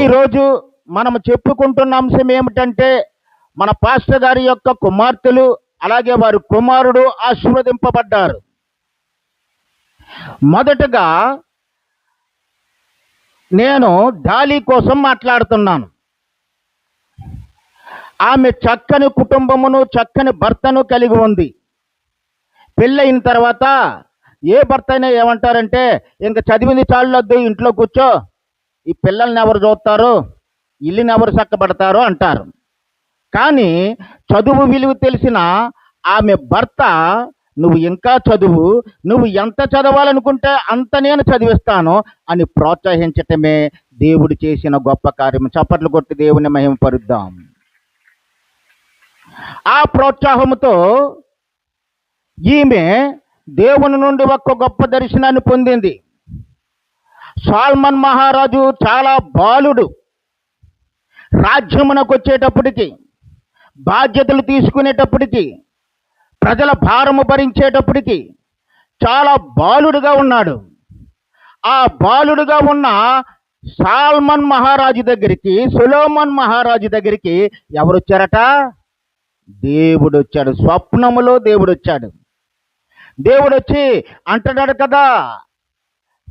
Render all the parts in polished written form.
ఈరోజు మనం చెప్పుకుంటున్న అంశం ఏమిటంటే మన పాస్టర్ గారి యొక్క కుమార్తెలు అలాగే వారి కుమారుడు ఆశీర్వదింపబడ్డారు. మొదటగా నేను డాలీ కోసం మాట్లాడుతున్నాను. ఆమె చక్కని కుటుంబమును చక్కని భర్తను కలిగి ఉంది. పెళ్ళయిన తర్వాత ఏ భర్త అయినా ఏమంటారంటే, ఇంక చదివింది చాలొద్దు, ఇంట్లో కూర్చో, ఈ పిల్లల్ని ఎవరు చూస్తారు, ఇల్లుని ఎవరు చక్కబడతారో అంటారు. కానీ చదువు విలువ తెలిసిన ఆమె భర్త, నువ్వు ఇంకా చదువు, నువ్వు ఎంత చదవాలనుకుంటే అంత నేను చదివిస్తాను అని ప్రోత్సహించటమే దేవుడు చేసిన గొప్ప కార్యం. చప్పట్లు కొట్టి దేవుని మహిమపరుద్దాం. ఆ ప్రోత్సాహంతో ఈమె దేవుని నుండి ఒక గొప్ప దర్శనాన్ని పొందింది. సాల్మన్ మహారాజు చాలా బాలుడు. రాజ్యమునకు వచ్చేటప్పటికి, బాధ్యతలు తీసుకునేటప్పటికి, ప్రజల భారము భరించేటప్పటికి చాలా బాలుడుగా ఉన్నాడు. ఆ బాలుడుగా ఉన్న సాల్మన్ మహారాజు దగ్గరికి, సొలొమోన్ మహారాజు దగ్గరికి ఎవరు వచ్చారట? దేవుడు వచ్చాడు. స్వప్నములో దేవుడు వచ్చాడు. దేవుడు వచ్చి అంటున్నాడు కదా,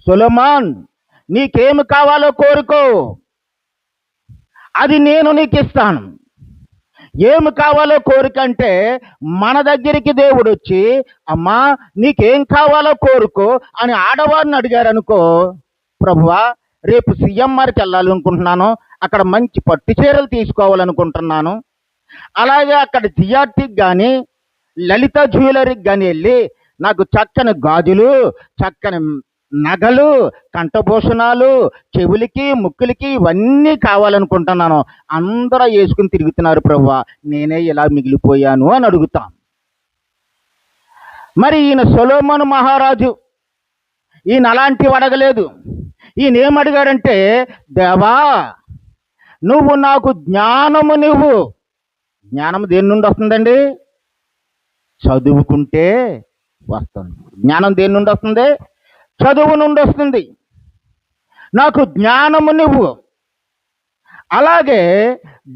సొలొమోన్, నీకేమి కావాలో కోరుకో, అది నేను నీకు ఇస్తాను. ఏమి కావాలో కోరిక అంటే, మన దగ్గరికి దేవుడు వచ్చి, అమ్మా నీకేం కావాలో కోరుకో అని ఆడవారిని అడిగారు అనుకో, ప్రభువా రేపు సీఎంఆర్కి వెళ్ళాలనుకుంటున్నాను, అక్కడ మంచి పట్టు చీరలు తీసుకోవాలనుకుంటున్నాను, అలాగే అక్కడ జిఆర్టీకి కానీ లలిత జ్యువెలరీకి కానీ వెళ్ళి నాకు చక్కని గాజులు, చక్కని నగలు, కంఠభూషణాలు, చెవులకి ముక్కులకి ఇవన్నీ కావాలనుకుంటున్నాను. అందరూ వేసుకుని తిరుగుతున్నారు ప్రభువా, నేనే ఇలా మిగిలిపోయాను అని అడుగుతాం. మరి ఈయన సొలొమోను మహారాజు ఈయన అలాంటివి అడగలేదు. ఈయన ఏమడిగాడంటే, దేవా నువ్వు నాకు జ్ఞానము నువ్వు. జ్ఞానం దేని నుండి వస్తుందండి? చదువుకుంటే వస్తుంది. జ్ఞానం దేని నుండి వస్తుంది? చదువు నుండి వస్తుంది. నాకు జ్ఞానము నువ్వు. అలాగే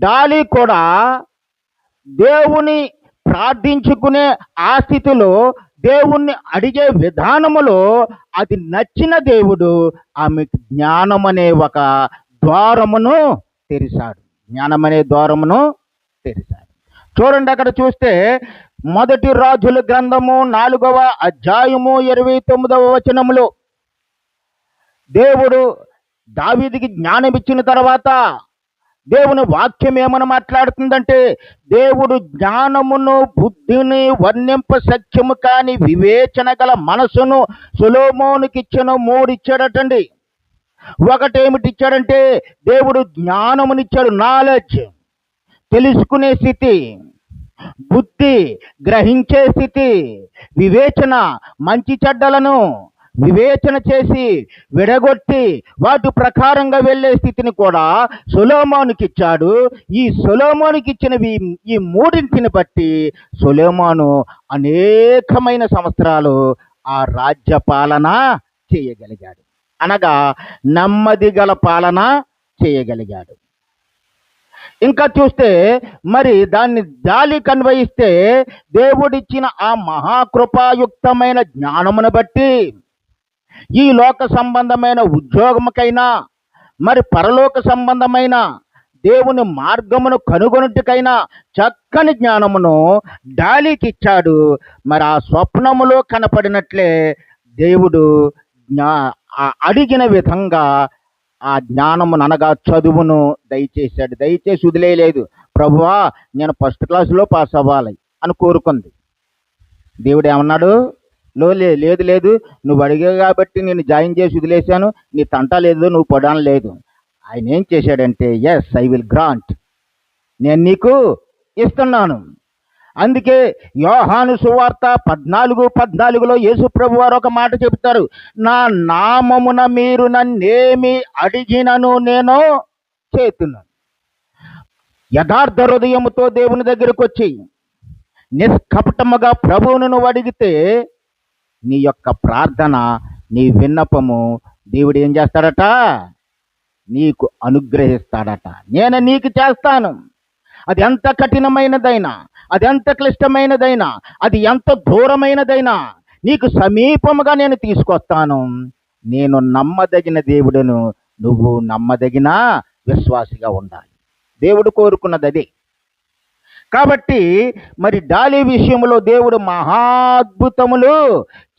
డాలీ కూడా దేవుని ప్రార్థించుకునే ఆ స్థితిలో, దేవుణ్ణి అడిగే విధానములో అది నచ్చిన దేవుడు ఆమెకు జ్ఞానమనే ఒక ద్వారమును తెరిచాడు. జ్ఞానమనే ద్వారమును తెరిచాడు. చూడండి, అక్కడ చూస్తే మొదటి రాజుల గ్రంథము 4వ అధ్యాయము 29వ వచనములో దేవుడు దావీదుకి జ్ఞానం ఇచ్చిన తర్వాత దేవుని వాక్యం ఏమని మాట్లాడుతుందంటే, దేవుడు జ్ఞానమును బుద్ధిని వర్ణింప సత్యము కాని వివేచన గల మనసును సొలొమోనుకి ఇచ్చిన 3 ఇచ్చాడటండి. ఒకటేమిటి ఇచ్చాడంటే, దేవుడు జ్ఞానమునిచ్చాడు. నాలెడ్జ్, తెలుసుకునే స్థితి, బుద్ధి, గ్రహించే స్థితి, వివేచన, మంచి చెడ్డలను వివేచన చేసి విడగొట్టి వాటి ప్రకారంగా వెళ్ళే స్థితిని కూడా సొలొమోనుకి ఇచ్చాడు. ఈ సొలొమోనుకి ఇచ్చినవి ఈ 3 బట్టి సొలొమోను అనేకమైన సంవత్సరాలు ఆ రాజ్య పాలన చేయగలిగాడు. అనగా నెమ్మది గల పాలన చేయగలిగాడు. ఇంకా చూస్తే మరి దాన్ని జాలికి అన్వయిస్తే, దేవుడిచ్చిన ఆ మహాకృపాయుక్తమైన జ్ఞానమును బట్టి ఈ లోక సంబంధమైన ఉద్యోగముకైనా, మరి పరలోక సంబంధమైన దేవుని మార్గమును కనుగొనుటకైనా చక్కని జ్ఞానమును డాలీకి ఇచ్చాడు. మరి ఆ స్వప్నములో కనపడినట్లే దేవుడు అడిగిన విధంగా ఆ జ్ఞానమును అనగా చదువును దయచేశాడు. దయచేసి వదిలేయలేదు. ప్రభువా నేను ఫస్ట్ క్లాసులో పాస్ అవ్వాలి అని కోరుకుంది. దేవుడు ఏమన్నాడు? లేదు లేదు, నువ్వు అడిగావు కాబట్టి నేను జాయిన్ చేసి వదిలేశాను, నీ తంట లేదు, నువ్వు పడాను లేదు. ఆయన ఏం చేశాడంటే, ఎస్ ఐ విల్ గ్రాంట్, నేను నీకు ఇస్తున్నాను. అందుకే యోహాను సువార్త 14:14లో యేసు ప్రభు వారు ఒక మాట చెబుతారు, నా నామమున మీరు నన్నేమి అడిగినను నేను చేస్తున్నాను. యథార్థ హృదయముతో దేవుని దగ్గరకు వచ్చి నిష్కపటముగా ప్రభువును నువ్వు అడిగితే నీ యొక్క ప్రార్థన, నీ విన్నపము దేవుడు ఏం చేస్తాడట? నీకు అనుగ్రహిస్తాడట. నేను నీకు చేస్తాను. అది ఎంత కఠినమైనదైనా, అది ఎంత క్లిష్టమైనదైనా, అది ఎంత దూరమైనదైనా నీకు సమీపముగా నేను తీసుకొస్తాను. నేను నమ్మదగిన దేవుడును, నువ్వు నమ్మదగిన విశ్వాసిగా ఉండాలి. దేవుడు కోరుకున్నది అదే. కాబట్టి మరి డాలి విషయంలో దేవుడు మహాద్భుతములు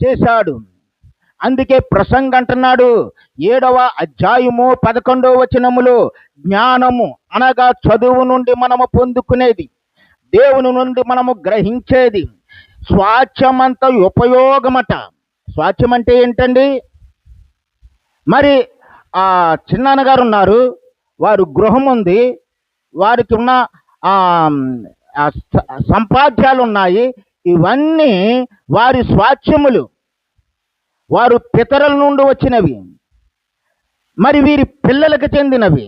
చేశాడు. అందుకే ప్రసంగ అంటున్నాడు 7వ అధ్యాయము 11వ వచనములో, జ్ఞానము అనగా చదువు నుండి మనము పొందుకునేది, దేవుని నుండి మనము గ్రహించేది, స్వాచ్యమంత ఉపయోగమట. స్వాచ్యం అంటే ఏంటండి? మరి ఆ చిన్నాన్నగారు ఉన్నారు, వారు గృహం ఉంది, వారికి ఉన్న సంపాద్యాలు ఉన్నాయి. ఇవన్నీ వారి స్వాచ్యములు, వారు పితరుల నుండి వచ్చినవి, మరి వీరి పిల్లలకు చెందినవి.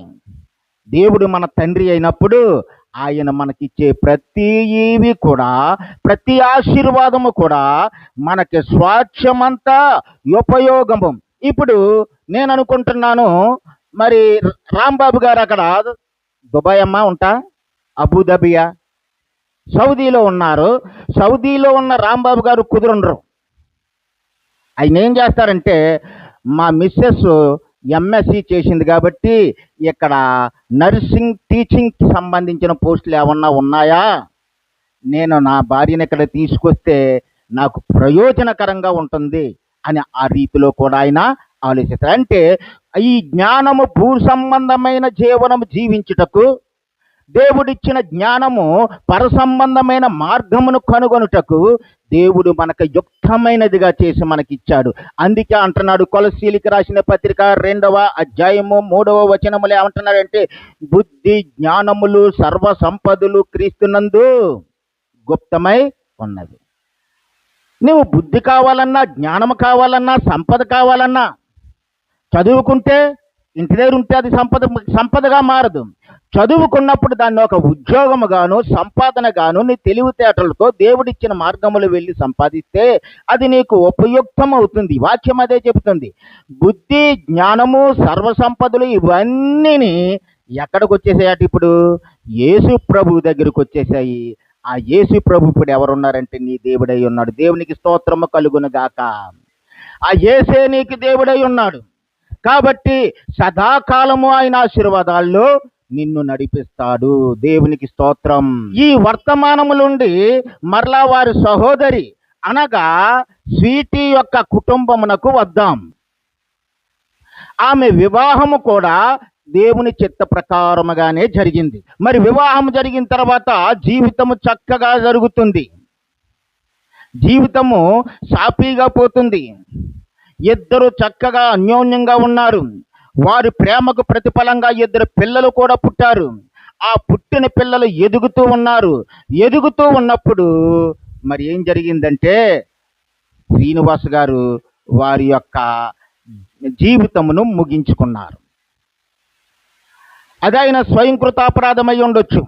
దేవుడు మన తండ్రి అయినప్పుడు ఆయన మనకిచ్చే ప్రతి ఈవి కూడా, ప్రతి ఆశీర్వాదము కూడా మనకి స్వాచ్యమంతా ఉపయోగము. ఇప్పుడు నేను అనుకుంటున్నాను, మరి రాంబాబు గారు అక్కడ దుబాయ్ అమ్మా ఉంటా, అబుదాబియా, సౌదీలో ఉన్నారు. సౌదీలో ఉన్న రాంబాబు గారు కుదురుండ్రు. ఆయన ఏం చేస్తారంటే, మా మిస్సెస్ ఎంఎస్సి చేసింది కాబట్టి ఇక్కడ నర్సింగ్ టీచింగ్కి సంబంధించిన పోస్టులు ఏమన్నా ఉన్నాయా, నేను నా భార్యను ఇక్కడ తీసుకొస్తే నాకు ప్రయోజనకరంగా ఉంటుంది అని ఆ రీతిలో కూడా ఆయన ఆలోచిస్తారు. అంటే ఈ జ్ఞానము భూ సంబంధమైన జీవనము జీవించుటకు, దేవుడిచ్చిన జ్ఞానము పరసంబంధమైన మార్గమును కనుగొనుటకు దేవుడు మనకు యుక్తమైనదిగా చేసి మనకిచ్చాడు. అందుకే అంటున్నాడు కొలస్సీలకు రాసిన పత్రిక 2వ అధ్యాయము 3వ వచనములు ఏమంటున్నాడంటే, బుద్ధి జ్ఞానములు సర్వ సంపదలు క్రీస్తునందు గుప్తమై ఉన్నది. నువ్వు బుద్ధి కావాలన్నా, జ్ఞానము కావాలన్నా, సంపద కావాలన్నా చదువుకుంటే, ఇంటి దగ్గర ఉంటే అది సంపదగా మారదు. చదువుకున్నప్పుడు దాన్ని ఒక ఉద్యోగముగాను, సంపాదనగాను నీ తెలివితేటలతో దేవుడిచ్చిన మార్గములు వెళ్ళి సంపాదిస్తే అది నీకు ఉపయుక్తం అవుతుంది. వాక్యం అదే చెబుతుంది. బుద్ధి జ్ఞానము సర్వసంపదలు ఇవన్నీ ఎక్కడికి వచ్చేసాయట? ఇప్పుడు యేసు ప్రభు దగ్గరికి వచ్చేసాయి. ఆ యేసు ప్రభు ఇప్పుడు ఎవరున్నారంటే నీ దేవుడై ఉన్నాడు. దేవునికి స్తోత్రము కలుగును గాక. ఆ యేసే నీకు దేవుడై ఉన్నాడు. కాబట్టి సదాకాలము ఆయన ఆశీర్వాదాల్లో నిన్ను నడిపిస్తాడు. దేవునికి స్తోత్రం. ఈ వర్తమానము నుండి మరలా వారి సహోదరి అనగా స్వీటీ యొక్క కుటుంబమునకు వద్దాం. ఆమె వివాహము కూడా దేవుని చిత్త ప్రకారముగానే జరిగింది. మరి వివాహం జరిగిన తర్వాత జీవితము చక్కగా జరుగుతుంది, జీవితము సాఫీగా పోతుంది. ఇద్దరు చక్కగా అన్యోన్యంగా ఉన్నారు. వారి ప్రేమకు ప్రతిఫలంగా 2 పిల్లలు కూడా పుట్టారు. ఆ పుట్టిన పిల్లలు ఎదుగుతూ ఉన్నారు. ఎదుగుతూ ఉన్నప్పుడు మరి ఏం జరిగిందంటే, శ్రీనివాస్ గారు వారి యొక్క జీవితమును ముగించుకున్నారు. అది ఆయన స్వయంకృతాపరాధమై ఉండొచ్చు.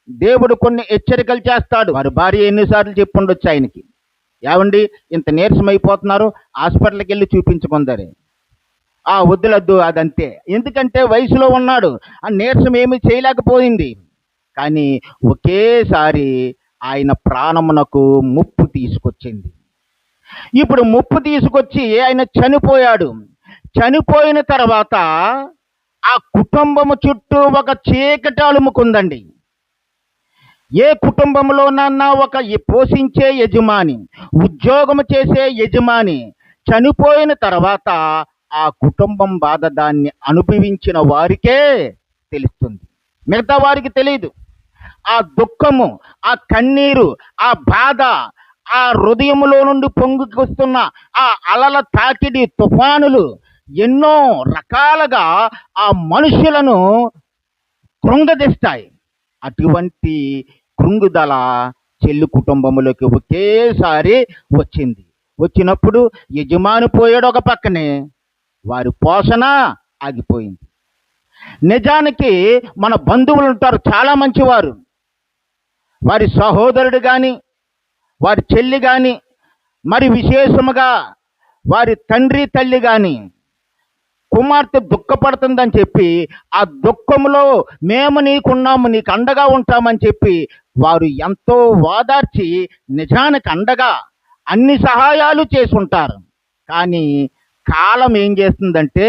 దేవుడు కొన్ని హెచ్చరికలు చేస్తాడు. వారి భార్య ఎన్నిసార్లు చెప్పుండొచ్చు ఆయనకి, ఏమండి ఇంత నీరసమైపోతున్నారు, హాస్పిటల్కి వెళ్ళి చూపించుకుందరే. వద్దులద్దు, అదంతే. ఎందుకంటే వయసులో ఉన్నాడు, ఆ నీరసం ఏమీ చేయలేకపోయింది. కానీ ఒకేసారి ఆయన ప్రాణమునకు ముప్పు తీసుకొచ్చింది. ఇప్పుడు ముప్పు తీసుకొచ్చి ఆయన చనిపోయాడు. చనిపోయిన తర్వాత ఆ కుటుంబము చుట్టూ ఒక చీకటి అలుముకుందండి. ఏ కుటుంబంలోనన్నా ఒక పోషించే యజమాని, ఉద్యోగం చేసే యజమాని చనిపోయిన తర్వాత ఆ కుటుంబం బాధ దాన్ని అనుభవించిన వారికే తెలుస్తుంది, మిగతా వారికి తెలియదు. ఆ దుఃఖము, ఆ కన్నీరు, ఆ బాధ, ఆ హృదయములో నుండి పొంగుకొస్తున్న ఆ అలల తాకిడి, తుఫానులు ఎన్నో రకాలుగా ఆ మనుషులను కృంగదీస్తాయి. అటువంటి కృంగుదల చెల్లి కుటుంబములోకి ఒకేసారి వచ్చింది. వచ్చినప్పుడు యజమాని పోయాడు ఒక పక్కనే, వారి పోషణ ఆగిపోయింది. నిజానికి మన బంధువులు ఉంటారు, చాలా మంచివారు. వారి సహోదరుడు కానీ, వారి చెల్లి కానీ, మరి విశేషముగా వారి తండ్రి తల్లి కానీ కుమార్తె దుఃఖపడుతుందని చెప్పి ఆ దుఃఖంలో మేము నీకున్నాము, నీకు అండగా ఉంటామని చెప్పి వారు ఎంతో ఓదార్చి నిజానికి అండగా అన్ని సహాయాలు చేసి ఉంటారు. కానీ కాలం ఏం చేస్తుందంటే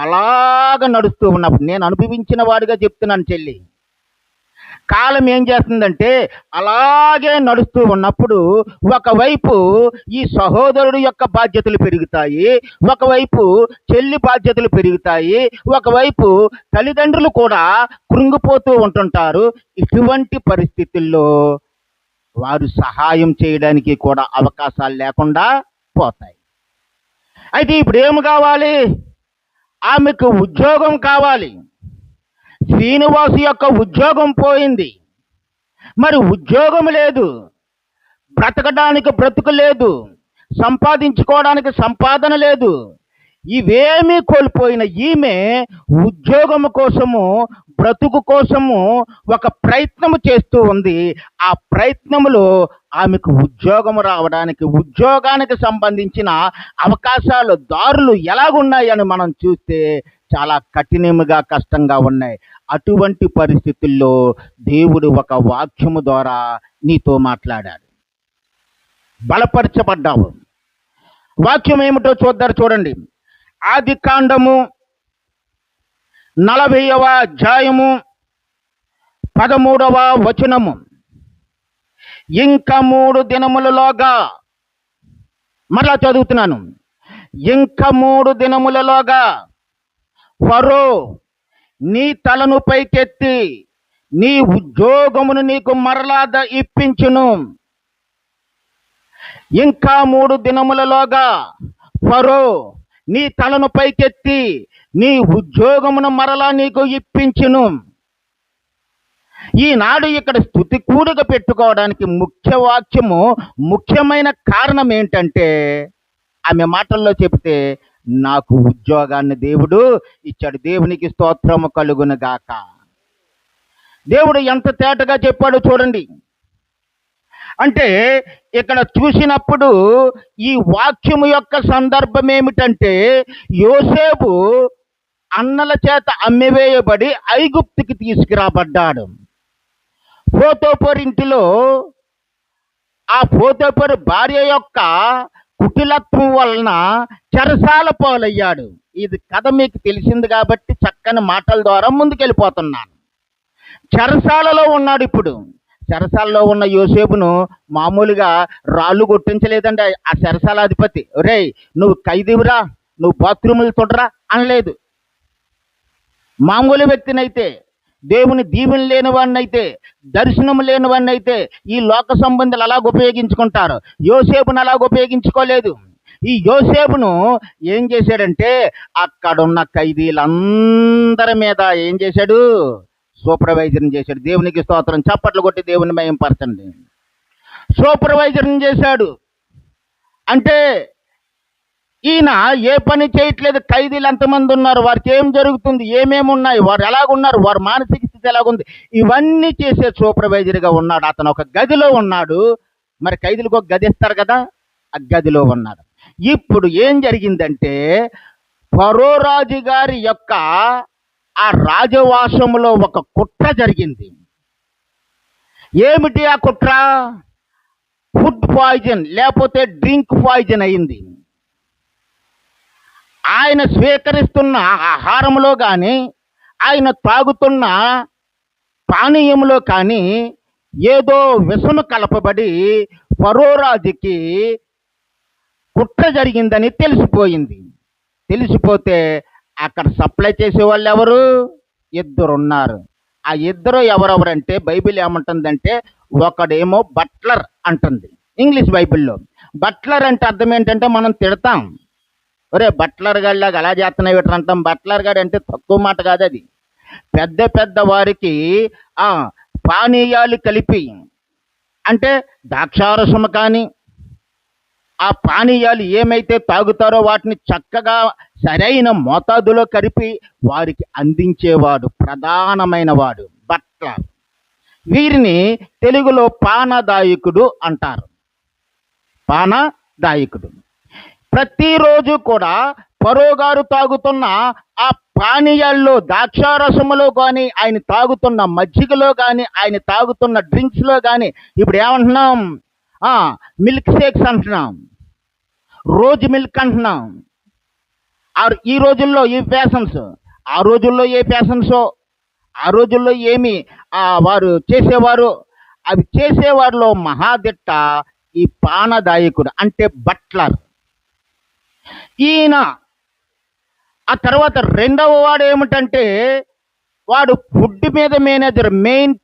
అలాగ నడుస్తూ ఉన్నప్పుడు, నేను అనుభవించిన వాడిగా చెప్తున్నాను చెల్లి, కాలం ఏం చేస్తుందంటే అలాగే నడుస్తూ ఉన్నప్పుడు ఒకవైపు ఈ సహోదరుడు యొక్క బాధ్యతలు పెరుగుతాయి, ఒకవైపు చెల్లి బాధ్యతలు పెరుగుతాయి, ఒకవైపు తల్లిదండ్రులు కూడా కృంగిపోతూ ఉంటుంటారు. ఇటువంటి పరిస్థితుల్లో వారు సహాయం చేయడానికి కూడా అవకాశాలు లేకుండా పోతాయి. అయితే ఇప్పుడు ఏమి కావాలి? ఆమెకు ఉద్యోగం కావాలి. శ్రీనివాసు యొక్క ఉద్యోగం పోయింది. మరి ఉద్యోగం లేదు, బ్రతకడానికి బ్రతుకు లేదు, సంపాదించుకోవడానికి సంపాదన లేదు. ఇవేమీ కోల్పోయిన ఈమె ఉద్యోగము కోసము, బ్రతుకు కోసము ఒక ప్రయత్నము చేస్తూ ఉంది. ఆ ప్రయత్నములో ఆమెకు ఉద్యోగం రావడానికి, ఉద్యోగానికి సంబంధించిన అవకాశాలు, దారులు ఎలాగున్నాయని మనం చూస్తే చాలా కఠినముగా, కష్టంగా ఉన్నాయి. అటువంటి పరిస్థితుల్లో దేవుడు ఒక వాక్యము ద్వారా నీతో మాట్లాడాడు. బలపరచబడ్డావు. వాక్యం ఏమిటో చూడండి. ఆది కాండము 40వ అధ్యాయము 13వ వచనము. ఇంకా 3 దినములలోగా, మరలా చదువుతున్నాను, ఇంకా 3 దినములలోగా ఫరో నీ తలను పైకెత్తి నీ ఉద్యోగమును నీకు మరలా ఇప్పించును. ఇంకా 3 దినములలోగా ఫరో నీ తలను పైకెత్తి నీ ఉద్యోగమును మరలా నీకు ఇప్పించును. ఈనాడు ఇక్కడ స్తుతి కూడిక పెట్టుకోవడానికి ముఖ్య వాక్యము, ముఖ్యమైన కారణం ఏంటంటే, ఆమె మాటల్లో చెబితే నాకు ఉద్యోగాన్ని దేవుడు ఇచ్చాడు. దేవునికి స్తోత్రము కలుగును గాక. దేవుడు ఎంత తేటగా చెప్పాడో చూడండి. అంటే ఇక్కడ చూసినప్పుడు ఈ వాక్యము యొక్క సందర్భం ఏమిటంటే, యోసేపు అన్నల చేత అమ్మివేయబడి ఐగుప్తుకి తీసుకురాబడ్డాడు. పోతోపర్ ఇంటిలో ఆ పోతోపర్ భార్య యొక్క కుటిలత్వం వలన చెరసాల పాలయ్యాడు. ఇది కథ మీకు తెలిసింది కాబట్టి చక్కని మాటల ద్వారా ముందుకెళ్ళిపోతున్నాను. చెరసాలలో ఉన్నాడు. ఇప్పుడు చెరసాలలో ఉన్న యోసేపును మామూలుగా రాళ్ళు కొట్టించలేదండి ఆ చెరసాల అధిపతి. రేయ్, నువ్వు ఖైదీవురా, నువ్వు బాత్రూములు తొడరా అనలేదు. మామూలు వ్యక్తినైతే, దేవుని దీవెన లేని వాడినైతే, దర్శనం లేని వాడినైతే ఈ లోక సంబంధాలు అలాగ ఉపయోగించుకుంటారు. యోసేపును అలాగ ఉపయోగించుకోలేదు. ఈ యోసేపును ఏం చేశాడంటే అక్కడున్న ఖైదీలందరి మీద ఏం చేశాడు? సూపర్వైజర్ని చేశాడు. దేవునికి స్తోత్రం. చప్పట్లు కొట్టి దేవుని మహిమపరచండి. సూపర్వైజర్ని చేశాడు. అంటే ఈయన ఏ పని చేయట్లేదు. ఖైదీలు ఎంతమంది ఉన్నారు, వారికి ఏం జరుగుతుంది, ఏమేమి ఉన్నాయి, వారు ఎలాగున్నారు, వారి మానసిక స్థితి ఎలాగుంది, ఇవన్నీ చేసే సూపర్వైజర్గా ఉన్నాడు. అతను ఒక గదిలో ఉన్నాడు. మరి ఖైదీలకు ఒక గది ఇస్తారు కదా, ఆ గదిలో ఉన్నాడు. ఇప్పుడు ఏం జరిగిందంటే, ఫరో రాజు గారి యొక్క ఆ రాజవాసంలో ఒక కుట్ర జరిగింది. ఏమిటి ఆ కుట్ర? ఫుడ్ పాయిజన్ లేకపోతే డ్రింక్ పాయిజన్ అయింది. ఆయన స్వీకరిస్తున్న ఆహారంలో కానీ, ఆయన తాగుతున్న పానీయంలో కానీ ఏదో విషము కలపబడి ఫరో రాజుకి కుట్ర జరిగిందని తెలిసిపోయింది. తెలిసిపోతే అక్కడ సప్లై చేసే వాళ్ళు ఎవరు? 2 ఉన్నారు. ఆ 2 ఎవరెవరంటే బైబిల్ ఏమంటుందంటే, ఒకడేమో బట్లర్ అంటుంది ఇంగ్లీష్ బైబిల్లో. బట్లర్ అంటే అర్థం ఏంటంటే మనం తిడతాం, ఒరే బట్లర్ గాడిలాగా అలా చేస్తున్నాయి వీటర్ అంటాం. బట్లర్ గాడు అంటే తక్కువ మాట కాదు. అది పెద్ద పెద్ద వారికి పానీయాలు కలిపి, అంటే ద్రాక్షారసము కానీ ఆ పానీయాలు ఏమైతే తాగుతారో వాటిని చక్కగా సరైన మోతాదులో కలిపి వారికి అందించేవాడు ప్రధానమైన వాడు బట్లర్. వీరిని తెలుగులో పానదాయకుడు అంటారు. పానదాయకుడు. ప్రతిరోజు కూడా ఫరో గారు తాగుతున్న ఆ పానీయాల్లో, ద్రాక్షారసములో కానీ, ఆయన తాగుతున్న మజ్జిగలో కానీ, ఆయన తాగుతున్న డ్రింక్స్లో కానీ ఇప్పుడు ఏమంటున్నాం? మిల్క్ షేక్స్ అంటున్నాం, రోజ్ మిల్క్ అంటున్నాం. ఈ రోజుల్లో ఈ ఫ్యాషన్స్, ఆ రోజుల్లో ఏ ఫ్యాషన్సో, ఆ రోజుల్లో ఏమి వారు చేసేవారు. అవి చేసేవారిలో మహాదిట్ట ఈ పానదాయకుడు, అంటే బట్లర్. ఈయన ఆ తర్వాత రెండవ వాడు ఏమిటంటే, వాడు ఫుడ్ మీద మేనేజర్, మెయిన్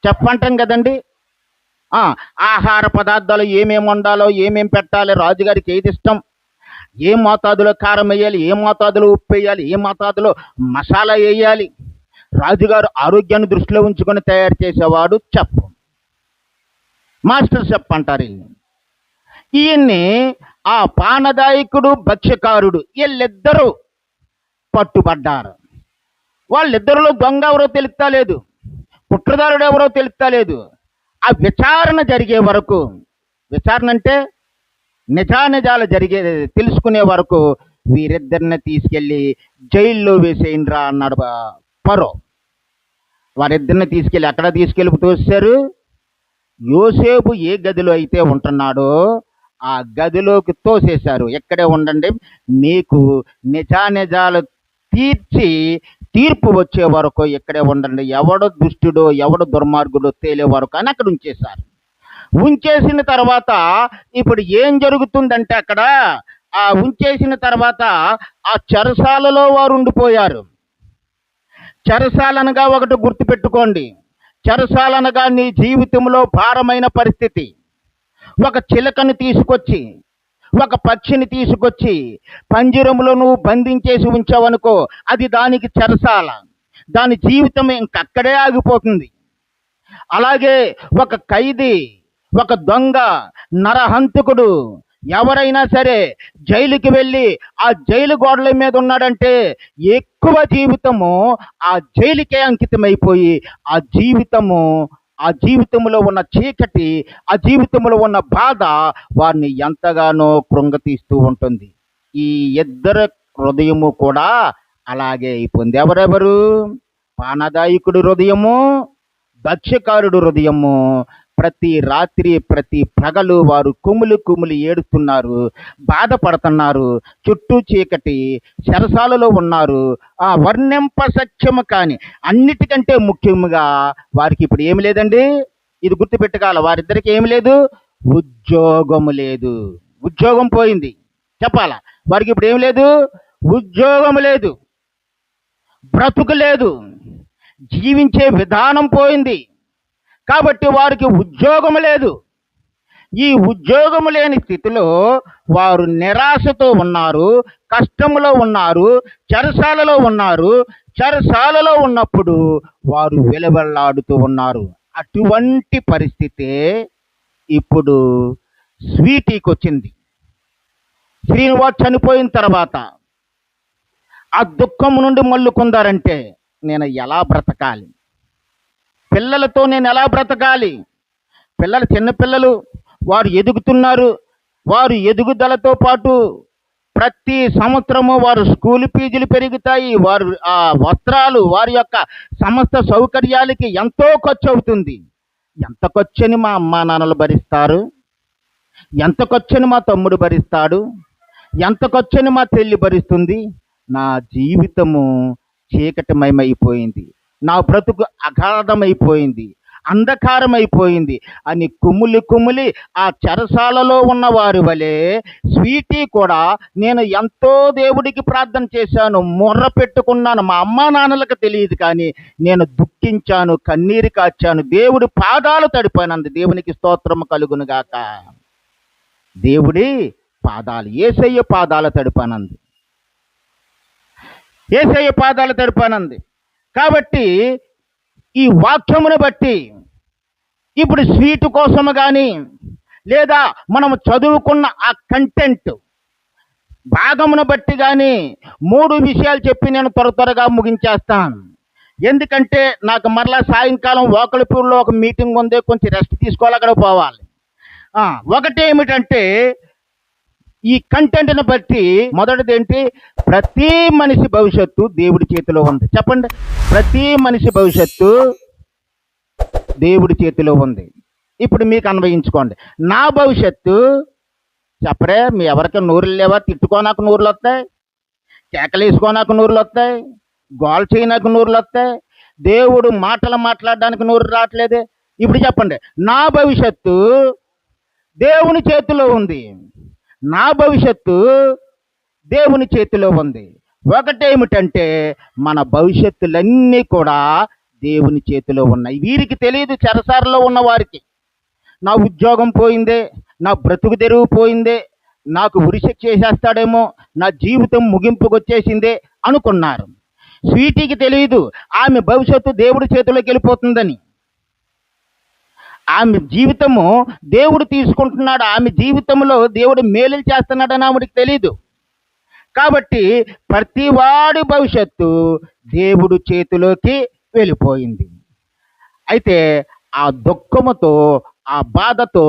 చెఫ్ అంటాం కదండి. ఆహార పదార్థాలు ఏమేమి వండాలో, ఏమేమి పెట్టాలి, రాజుగారికి ఏది ఇష్టం, ఏ మోతాదులో కారం వేయాలి, ఏ మోతాదులో ఉప్పు వేయాలి, ఏ మోతాదులో మసాలా వేయాలి, రాజుగారు ఆరోగ్యాన్ని దృష్టిలో ఉంచుకొని తయారు చేసేవాడు చెఫ్, మాస్టర్ చెఫ్ అంటారు. ఈయన్ని ఆ పానదాయకుడు, భక్ష్యకారుడు, వీళ్ళిద్దరూ పట్టుబడ్డారు. వాళ్ళిద్దరిలో దొంగ ఎవరో తెలుస్తలేదు, కుట్రదారుడు ఎవరో తెలుస్తలేదు. ఆ విచారణ జరిగే వరకు, విచారణ అంటే నిజానిజాలు తెలుసుకునే వరకు వీరిద్దరిని తీసుకెళ్ళి జైల్లో వేసేయండిరా అన్నాడు ఫరో. వారిద్దరిని తీసుకెళ్ళి అక్కడ తీసుకెళ్ళి తోసారు. యోసేపు ఏ గదిలో అయితే ఉంటున్నాడో ఆ గదిలోకి తోసేశారు. ఎక్కడే ఉండండి, మీకు నిజానిజాలు తీర్పు వచ్చే వరకు ఇక్కడే ఉండండి, ఎవడు దుష్టుడో ఎవడు దుర్మార్గుడో తేలే వరకు అని అక్కడ ఉంచేశారు. ఉంచేసిన తర్వాత ఇప్పుడు ఏం జరుగుతుందంటే, అక్కడ ఉంచేసిన తర్వాత ఆ చెరసాలలో వారు ఉండిపోయారు. చెరసాలనగా ఒకటి గుర్తుపెట్టుకోండి, చెరసాలనగా నీ జీవితంలో భారమైన పరిస్థితి. ఒక చిలకను తీసుకొచ్చి, ఒక పక్షిని తీసుకొచ్చి పంజరంలో నువ్వు బంధించేసి ఉంచావనుకో, అది దానికి చెరసాల, దాని జీవితం ఇంకక్కడే ఆగిపోతుంది. అలాగే ఒక ఖైదీ, ఒక దొంగ, నరహంతకుడు ఎవరైనా సరే జైలుకి వెళ్ళి ఆ జైలు గోడల మీద ఉన్నాడంటే ఎక్కువ జీవితము ఆ జైలుకే అంకితమైపోయి ఆ జీవితంలో ఉన్న చీకటి, ఆ జీవితంలో ఉన్న బాధ వారిని ఎంతగానో కృంగతీస్తూ ఉంటుంది. ఈ ఇద్దరు హృదయము కూడా అలాగే అయిపోయింది. ఎవరెవరు? పానదాయకుడు హృదయము, భక్ష్యకారుడు హృదయము. ప్రతి రాత్రి ప్రతి పగలు వారు కుమిలి ఏడుస్తున్నారు, బాధపడుతున్నారు. చుట్టూ చీకటి, చెరసాలలో ఉన్నారు. వర్ణింప సత్యము కానీ అన్నిటికంటే ముఖ్యంగా వారికి ఇప్పుడు ఏమి లేదండి, ఇది గుర్తుపెట్టుకోవాలి, వారిద్దరికి ఏమి లేదు, ఉద్యోగము లేదు. ఉద్యోగం పోయింది చెప్పాలా. వారికి ఇప్పుడు ఏమి లేదు, ఉద్యోగం లేదు, బ్రతుకు లేదు, జీవించే విధానం పోయింది. కాబట్టి వారికి ఉద్యోగం లేదు. ఈ ఉద్యోగం లేని స్థితిలో వారు నిరాశతో ఉన్నారు, కష్టంలో ఉన్నారు, చెరసాలలో ఉన్నారు. చెరసాలలో ఉన్నప్పుడు వారు వెలవెల్లాడుతూ ఉన్నారు. అటువంటి పరిస్థితే ఇప్పుడు స్వీటీకి వచ్చింది. శ్రీనివాస్ చనిపోయిన తర్వాత ఆ దుఃఖం నుండి మళ్ళుకుందారంటే, నేను ఎలా బ్రతకాలి, పిల్లలతో నేను ఎలా బ్రతకాలి, పిల్లలు చిన్నపిల్లలు, వారు ఎదుగుతున్నారు. వారు ఎదుగుదలతో పాటు ప్రతి సంవత్సరము వారు స్కూల్ ఫీజులు పెరుగుతాయి, వారు వస్త్రాలు, వారి యొక్క సమస్త సౌకర్యాలకి ఎంతో ఖర్చు అవుతుంది. ఎంత ఖర్చుని మా అమ్మా నాన్నలు భరిస్తారు, ఎంత ఖర్చుని మా తమ్ముడు భరిస్తాడు, ఎంత ఖర్చుని మా చెల్లి భరిస్తుంది. నా జీవితము చీకటిమయమైపోయింది, నా బ్రతుకు అగాధమైపోయింది, అంధకారమైపోయింది అని కుమిలి ఆ చెరసాలలో ఉన్న వారి వలె స్వీటీ కూడా, నేను ఎంతో దేవుడికి ప్రార్థన చేశాను, మొర్ర పెట్టుకున్నాను, మా అమ్మా నాన్నలకు తెలియదు కానీ నేను దుఃఖించాను, కన్నీరు కాచాను, దేవుడి పాదాలు తడిపోయినంది. దేవునికి స్తోత్రము కలుగును గాక. దేవుడి పాదాలు, యేసయ్య పాదాలు తడిపానంది, యేసయ్య పాదాలు తడిపానంది. కాబట్టి ఈ వాక్యమును బట్టి ఇప్పుడు స్వీటు కోసము కానీ, లేదా మనము చదువుకున్న ఆ కంటెంట్ భాగమును బట్టి కానీ 3 విషయాలు చెప్పి నేను త్వరగా ముగించేస్తాను. ఎందుకంటే నాకు మరలా సాయంకాలం ఓకలపూర్లో ఒక మీటింగ్ ఉంది, కొంచెం రెస్ట్ తీసుకోవాలి, అక్కడ పోవాలి. ఒకటి ఏమిటంటే, ఈ కంటెంట్ని బట్టి మొదటిది ఏంటి? ప్రతి మనిషి భవిష్యత్తు దేవుడి చేతిలో ఉంది. చెప్పండి, ప్రతి మనిషి భవిష్యత్తు దేవుడి చేతిలో ఉంది. ఇప్పుడు మీకు అన్వయించుకోండి. నా భవిష్యత్తు చెప్పరే, మీ ఎవరికి నూరులు లేవా? తిట్టుకోనాకు నూరులు వస్తాయి, కేకలు వేసుకోనాకు నూరులు వస్తాయి, గోల్ చేయనాకు నూరులు వస్తాయి, దేవుడు మాటలు మాట్లాడడానికి నూరు రావట్లేదే. ఇప్పుడు చెప్పండి, నా భవిష్యత్తు దేవుని చేతిలో ఉంది. నా భవిష్యత్తు దేవుని చేతిలో ఉంది. ఒకటేమిటంటే మన భవిష్యత్తులన్నీ కూడా దేవుని చేతిలో ఉన్నాయి. వీరికి తెలియదు, చెరసాలలో ఉన్న వారికి. నా ఉద్యోగం పోయిందే, నా బ్రతుకు తెరువు పోయిందే, నాకు ఉరిశిక్ష చేసేస్తాడేమో, నా జీవితం ముగింపుకు వచ్చేసిందే అనుకున్నారు. స్వీటీకి తెలియదు ఆమె భవిష్యత్తు దేవుడి చేతిలోకి వెళ్ళిపోతుందని. ఆమె జీవితము దేవుడు తీసుకుంటున్నాడు, ఆమె జీవితంలో దేవుడు మేలులు చేస్తున్నాడని ఆవిడికి తెలియదు. కాబట్టి ప్రతి వాడి భవిష్యత్తు దేవుడు చేతిలోకి వెళ్ళిపోయింది. అయితే ఆ దుఃఖముతో, ఆ బాధతో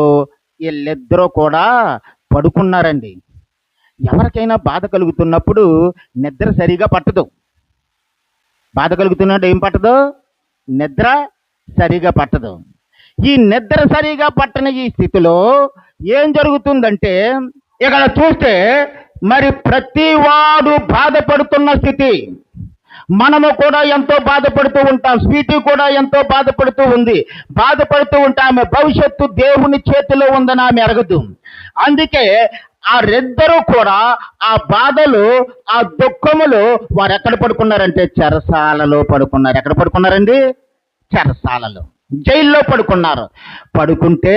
వీళ్ళిద్దరూ కూడా పడుకున్నారండి. ఎవరికైనా బాధ కలుగుతున్నప్పుడు నిద్ర సరిగా పట్టదు. బాధ కలుగుతున్నట్టు ఏం పట్టదు? నిద్ర సరిగా పట్టదు. ఈ నిద్ర సరిగా పట్టని ఈ స్థితిలో ఏం జరుగుతుందంటే, ఇక్కడ చూస్తే మరి ప్రతి వాడు బాధపడుతున్న స్థితి. మనము కూడా ఎంతో బాధపడుతూ ఉంటాం. స్వీటీ కూడా ఎంతో బాధపడుతూ ఉంది. బాధపడుతూ ఉంటే ఆమె భవిష్యత్తు దేవుని చేతిలో ఉందని ఆమె ఎరగదు. అందుకే ఆ ఇద్దరు కూడా ఆ బాధలు, ఆ దుఃఖములు వారు ఎక్కడ పడుకున్నారంటే చెరసాలలో పడుకున్నారు. ఎక్కడ పడుకున్నారండి? చెరసాలలో, జైల్లో పడుకున్నారు. పడుకుంటే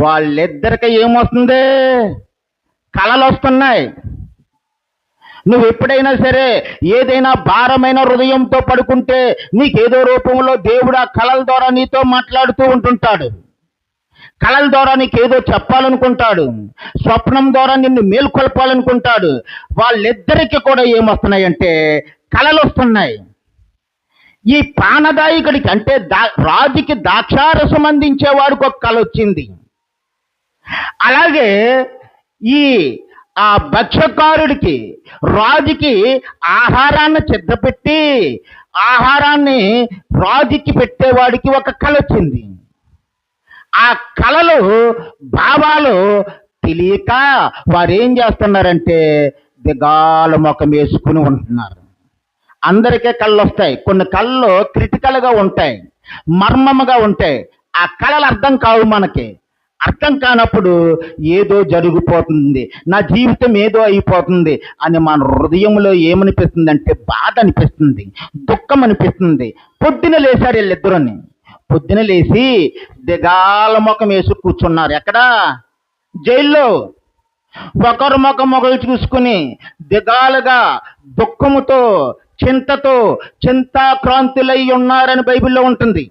వాళ్ళిద్దరికి ఏమొస్తుంది? కలలు వస్తున్నాయి. నువ్వు ఎప్పుడైనా సరే ఏదైనా భారమైన హృదయంతో పడుకుంటే నీకేదో రూపంలో దేవుడు ఆ కళల ద్వారా నీతో మాట్లాడుతూ ఉంటుంటాడు. కళల ద్వారా నీకేదో చెప్పాలనుకుంటాడు. స్వప్నం ద్వారా నిన్ను మేల్కొల్పాలనుకుంటాడు. వాళ్ళిద్దరికి కూడా ఏమొస్తున్నాయంటే కళలు వస్తున్నాయి. ఈ పానదాయకుడికి అంటే రాజుకి ద్రాక్షారసం అందించేవాడికి ఒక కళ వచ్చింది. అలాగే ఈ ఆ భక్ష్యకారుడికి, రాజుకి ఆహారాన్ని సిద్ధపెట్టి ఆహారాన్ని రాజుకి పెట్టేవాడికి ఒక కళ వచ్చింది. ఆ కళలు, భావాలు తెలియక వారు ఏం చేస్తున్నారంటే దిగాల ముఖం వేసుకుని ఉంటున్నారు. అందరికీ కళ్ళు వస్తాయి. కొన్ని కళ్ళు క్రిటికల్గా ఉంటాయి, మర్మముగా ఉంటాయి. ఆ కళలు అర్థం కావు మనకి. అర్థం కానప్పుడు ఏదో జరిగిపోతుంది, నా జీవితం ఏదో అయిపోతుంది అని మన హృదయంలో ఏమనిపిస్తుంది అంటే బాధ అనిపిస్తుంది, దుఃఖం అనిపిస్తుంది. పొద్దున లేచారు వీళ్ళిద్దరుని. పొద్దున లేచి దిగాల ముఖం వేసి కూర్చున్నారు. ఎక్కడ? జైల్లో. ఒకరు ముఖం ఒకరు చూసుకుని దిగాలుగా, దుఃఖముతో, చింతతో, చింతాక్రాంతులై ఉన్నారని బైబిల్లో ఉంటుంది.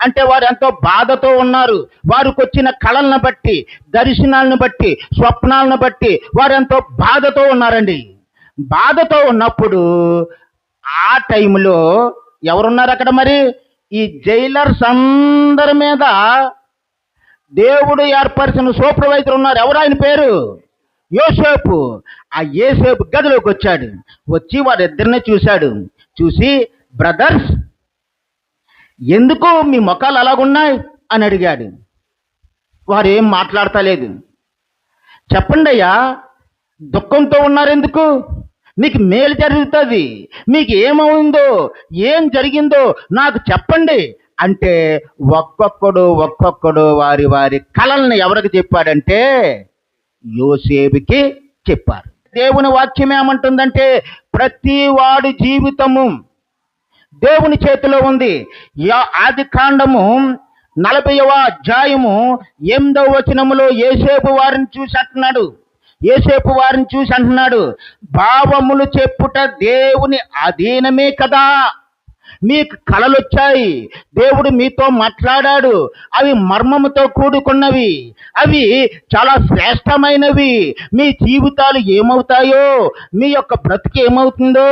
అంటే వారు ఎంతో బాధతో ఉన్నారు. వారికి వచ్చిన కళలను బట్టి, దర్శనాలను బట్టి, స్వప్నాలను బట్టి వారు ఎంతో బాధతో ఉన్నారండి. బాధతో ఉన్నప్పుడు ఆ టైంలో ఎవరున్నారు అక్కడ? మరి ఈ జైలర్స్ అందరి మీద దేవుడు ఏర్పరిచిన సూపర్వైజర్ ఉన్నారు. ఎవరు? ఆయన పేరు యోసేపు. ఆ యోసేపు గదిలోకి వచ్చాడు. వచ్చి వారిద్దరిని చూశాడు. చూసి, బ్రదర్స్, ఎందుకు మీ ముఖాలు అలాగున్నాయి అని అడిగాడు. వారు ఏం మాట్లాడతలేదు. చెప్పండి అయ్యా, దుఃఖంతో ఉన్నారు ఎందుకు? మీకు మేలు జరుగుతుంది, మీకు ఏమైందో, ఏం జరిగిందో నాకు చెప్పండి అంటే ఒక్కొక్కడు వారి వారి కలల్ని ఎవరికి చెప్పాడంటే యోసేపుకి చెప్పారు. దేవుని వాక్యం ఏమంటుందంటే ప్రతి వాడి జీవితము దేవుని చేతిలో ఉంది. ఆదికాండము 40వ అధ్యాయము 8వ వచనములో యోసేపు వారిని చూసి అంటున్నాడు, భావములు చెప్పుట దేవుని అధీనమే కదా. మీకు కలలు వచ్చాయి, దేవుడు మీతో మాట్లాడాడు, అవి మర్మముతో కూడుకున్నవి, అవి చాలా శ్రేష్టమైనవి. మీ జీవితాలు ఏమవుతాయో, మీ యొక్క బ్రతుకు ఏమవుతుందో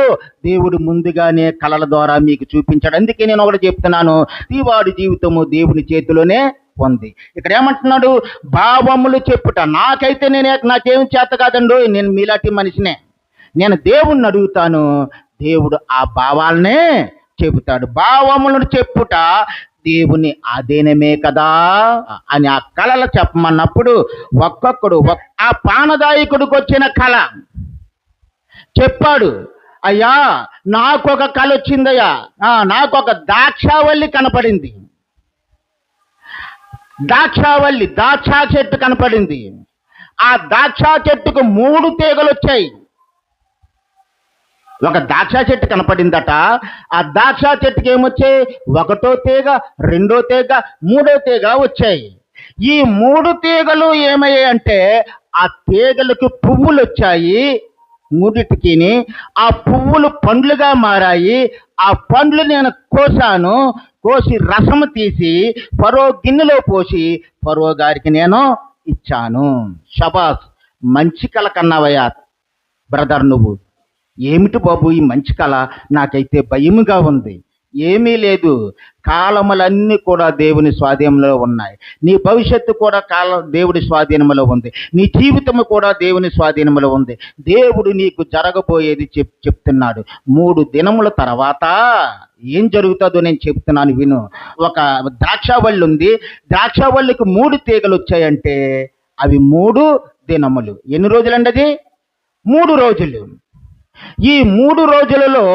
దేవుడు ముందుగానే కలల ద్వారా మీకు చూపించాడు. అందుకే నేను ఒకటి చెప్తున్నాను, ఈ వాడి జీవితము దేవుని చేతిలోనే ఉంది. ఇక్కడ ఏమంటున్నాడు? భావములు చెప్పుట. నాకేం చేత కాదండు, నేను మీలాంటి మనిషినే. నేను దేవుణ్ణి అడుగుతాను, దేవుడు ఆ భావాలనే చెబుతాడు. భావములను చెప్పుట దేవుని అధీనమే కదా అని ఆ కళలు చెప్పమన్నప్పుడు ఒక్కొక్కడు ఆ పానదాయకుడికి వచ్చిన కళ చెప్పాడు. అయ్యా, నాకొక కళ వచ్చిందయ్యా, నాకొక ద్రాక్షావల్లి కనపడింది. ద్రాక్షా చెట్టు కనపడింది. ఆ ద్రాక్షా చెట్టుకు 3 తీగలు వచ్చాయి. ఒక ద్రాక్ష చెట్టు కనపడిందట. ఆ ద్రాక్ష చెట్టుకి ఏమొచ్చాయి? 1వ తీగ, 2వ తీగ, 3వ తీగ వచ్చాయి. ఈ 3 తీగలు ఏమయ్యాయి అంటే ఆ తీగలకు పువ్వులు వచ్చాయి. 3టికి ఆ పువ్వులు పండ్లుగా మారాయి. ఆ పండ్లు నేను కోసి రసము తీసి ఫరో గిన్నెలో పోసి ఫరో గారికి నేను ఇచ్చాను. షబాస్, మంచి కళ కన్నావయ్యా బ్రదర్ నువ్వు. ఏమిటి బాబు ఈ మంచి కళ? నాకైతే భయముగా ఉంది. ఏమీ లేదు, కాలములన్నీ కూడా దేవుని స్వాధీనంలో ఉన్నాయి. నీ భవిష్యత్తు కూడా దేవుడి స్వాధీనంలో ఉంది. నీ జీవితము కూడా దేవుని స్వాధీనంలో ఉంది. దేవుడు నీకు జరగబోయేది చెప్తున్నాడు. 3 దినముల తర్వాత ఏం జరుగుతుందో నేను చెప్తున్నాను, విను. ఒక ద్రాక్షావల్లి ఉంది. ద్రాక్షావల్లికి 3 తీగలు వచ్చాయంటే అవి 3 దినములు. ఎన్ని రోజులండి అది? 3 రోజులు. ఈ 3 రోజులలో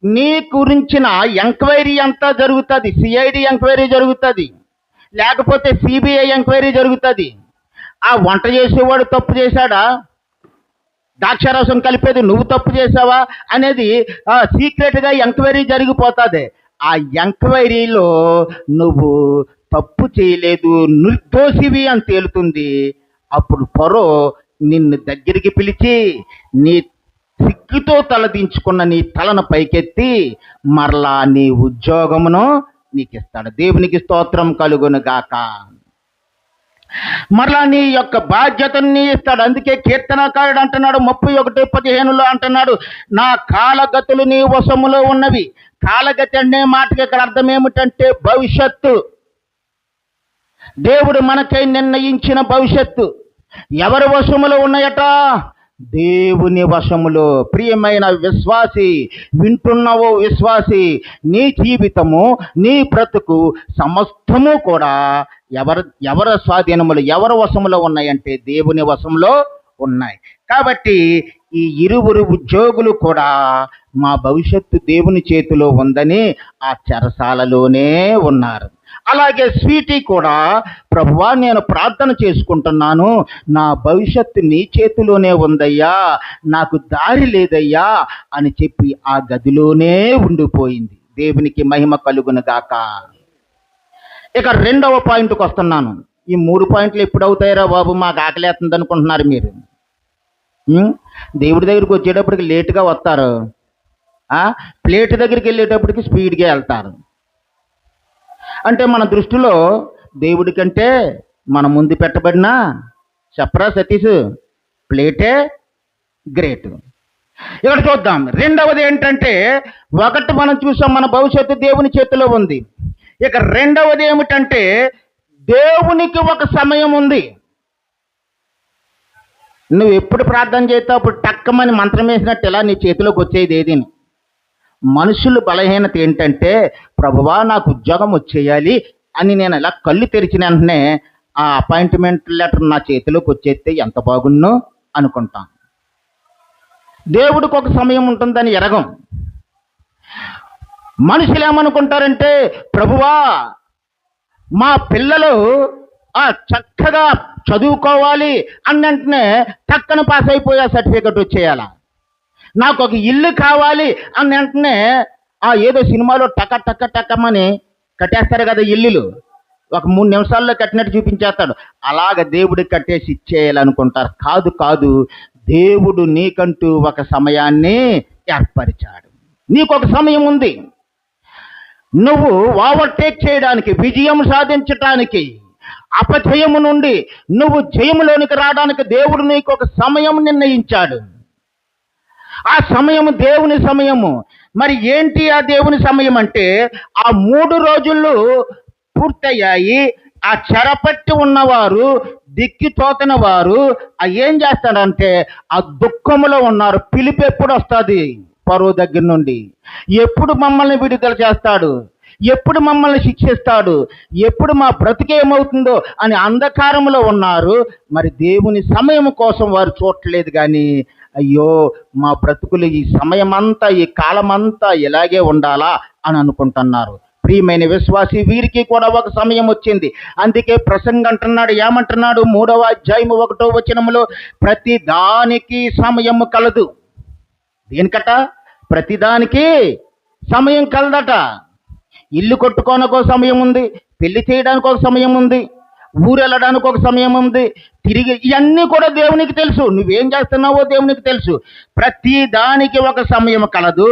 నీ గురించిన ఎంక్వైరీ అంతా జరుగుతుంది. సిఐడి ఎంక్వైరీ జరుగుతుంది, లేకపోతే సిబిఐ ఎంక్వైరీ జరుగుతుంది. ఆ వంట చేసేవాడు తప్పు చేశాడా, ద్రాక్షారసం కలిపేది నువ్వు తప్పు చేసావా అనేది సీక్రెట్గా ఎంక్వైరీ జరిగిపోతుంది. ఆ ఎంక్వైరీలో నువ్వు తప్పు చేయలేదు, నిర్దోషివి అని తేలుతుంది. అప్పుడు ఫరో నిన్ను దగ్గరికి పిలిచి నీ సిగ్గుతో తలదించుకున్న నీ తలను పైకెత్తి మరలా నీ ఉద్యోగమును నీకు ఇస్తాడు. దేవునికి స్తోత్రం కలుగును గాక. మరలా నీ యొక్క బాధ్యతను నీ ఇస్తాడు. అందుకే కీర్తనకారుడు అంటున్నాడు 31:15 అంటున్నాడు, నా కాలగతులు నీ వశములో ఉన్నవి. కాలగతి అనే మాటకి ఇక్కడ అర్థం ఏమిటంటే భవిష్యత్తు. దేవుడు మనకై నిర్ణయించిన భవిష్యత్తు ఎవరి వశములో ఉన్నాయట? దేవుని వశములో. ప్రియమైన విశ్వాసి, వింటున్నావో విశ్వాసి, నీ జీవితము, నీ బ్రతుకు సమస్తము కూడా ఎవరి స్వాధీనములు, ఎవరి వశములో ఉన్నాయంటే దేవుని వశంలో ఉన్నాయి. కాబట్టి ఈ 2 ఉద్యోగులు కూడా మా భవిష్యత్తు దేవుని చేతిలో ఉందని ఆ చెరసాలలోనే ఉన్నారు. అలాగే స్వీటీ కూడా, ప్రభువా నేను ప్రార్థన చేసుకుంటున్నాను, నా భవిష్యత్తు నీ చేతిలోనే ఉందయ్యా, నాకు దారి లేదయ్యా అని చెప్పి ఆ గదిలోనే ఉండిపోయింది. దేవునికి మహిమ కలుగును గాక. ఇక 2వ పాయింట్కి వస్తున్నాను. ఈ 3 పాయింట్లు ఎప్పుడు అవుతాయిరా బాబు, మాకు ఆకలేస్తుంది అనుకుంటున్నారు మీరు. దేవుడి దగ్గరికి వచ్చేటప్పటికి లేటుగా వస్తారు, ప్లేట్ దగ్గరికి వెళ్ళేటప్పటికి స్పీడ్గా వెళ్తారు. అంటే మన దృష్టిలో దేవుడి కంటే మన ముందు పెట్టబడిన, చెప్పరా సతీష్, ప్లేటే గ్రేట్. ఇక్కడ చూద్దాం. 2వది ఏంటంటే, ఒకటి మనం చూసాం మన భవిష్యత్తు దేవుని చేతిలో ఉంది. ఇక 2వది ఏమిటంటే దేవునికి ఒక సమయం ఉంది. నువ్వు ఎప్పుడు ప్రార్థన చేస్తావు అప్పుడు టక్కమని మంత్రం వేసినట్టు ఇలా నీ చేతిలోకి వచ్చేది ఏదిని. మనుషులు బలహీనత ఏంటంటే, ప్రభువా నాకు ఉద్యోగం వచ్చేయాలి అని నేను ఇలా కళ్ళు తెరిచిన వెంటనే ఆ అపాయింట్మెంట్ లెటర్ నా చేతిలోకి వచ్చేస్తే ఎంత బాగున్నో అనుకుంటాం. దేవుడికి ఒక సమయం ఉంటుందని ఎరగం. మనుషులు ఏమనుకుంటారంటే, ప్రభువా మా పిల్లలు చక్కగా చదువుకోవాలి అని వెంటనే టక్కన పాస్ అయిపోయే సర్టిఫికెట్ వచ్చేయాల, నాకు ఒక ఇల్లు కావాలి అని వెంటనే ఏదో సినిమాలో టక్కమని కట్టేస్తారు కదా ఇల్లులు, ఒక 3 నిమిషాల్లో కట్టినట్టు చూపించేస్తాడు. అలాగ దేవుడికి కట్టేసి ఇచ్చేయాలనుకుంటారు. కాదు, దేవుడు నీకంటూ ఒక సమయాన్ని ఏర్పరిచాడు. నీకు ఒక సమయం ఉంది. నువ్వు ఓవర్టేక్ చేయడానికి, విజయం సాధించటానికి, అపజయము నుండి నువ్వు జయములోనికి రావడానికి దేవుడు నీకు ఒక సమయం నిర్ణయించాడు. ఆ సమయము దేవుని సమయము. మరి ఏంటి ఆ దేవుని సమయం అంటే, ఆ 3 రోజులు పూర్తయ్యాయి. ఆ చెరపట్టి ఉన్నవారు, దిక్కి తోతని వారు ఏం చేస్తాడంటే ఆ దుఃఖములో ఉన్నారు. పిలుపు ఎప్పుడు వస్తుంది ఫరో దగ్గర నుండి? ఎప్పుడు మమ్మల్ని విడుదల చేస్తాడు, ఎప్పుడు మమ్మల్ని శిక్షిస్తాడు, ఎప్పుడు మా బ్రతికేమవుతుందో అని అంధకారంలో ఉన్నారు. మరి దేవుని సమయం కోసం వారు చూడలేదు. కానీ అయ్యో, మా బ్రతుకులు ఈ సమయమంతా, ఈ కాలమంతా ఇలాగే ఉండాలా అని అనుకుంటున్నారు. ప్రియమైన విశ్వాసి, వీరికి కూడా ఒక సమయం వచ్చింది. అందుకే ప్రసంగ అంటున్నాడు, ఏమంటున్నాడు? 3వ అధ్యాయము 1వ వచనములో, ప్రతి దానికి సమయము కలదు. దేనికట? ప్రతిదానికి సమయం కలదట. ఇల్లు కొట్టుకోవడానికి ఒక సమయం ఉంది, పెళ్లి చేయడానికి ఒక సమయం ఉంది, ఊరు వెళ్ళడానికి ఒక సమయం ఉంది, తిరిగి ఇవన్నీ కూడా దేవునికి తెలుసు. నువ్వేం చేస్తున్నావో దేవునికి తెలుసు. ప్రతి దానికి ఒక సమయం కలదు.